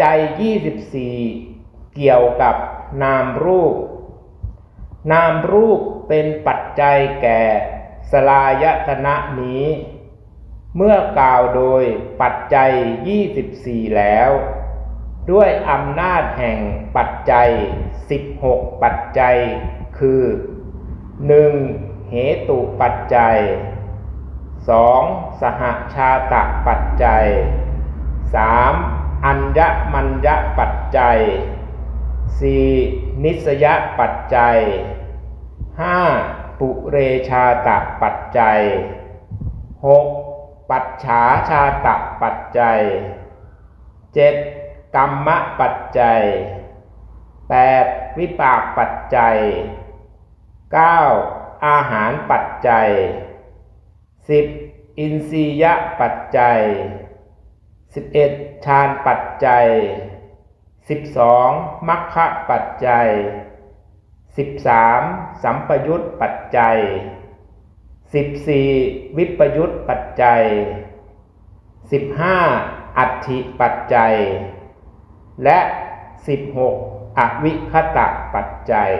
จัย24เกี่ยวกับนามรูปนามรูปเป็นปัจจัยแก่สลายตนะนี้เมื่อกล่าวโดยปัจจัย24แล้วด้วยอำนาจแห่งปัจจัย16ปัจจัยคือ 1. เหตุปัจจัย 2. สหชาตปัจจัย 3. อัญญมัญญปัจจัย 4. นิสยปัจจัย 5. ปุเรชาตปัจจัย 6. ปัจฉาชาตปัจจัย 7. กัมมปัจจัย 8. วิปากปัจจัย 9. อาหารปัจจัย 10. อินทรียปัจจัย 11. ฌานปัจจัย 12. มรรคปัจจัย 13. สัมปยุตปัจจัย 14. วิปยุตปัจจัย 15. อัตถิปัจจัยและ16อวิคตปัจจัย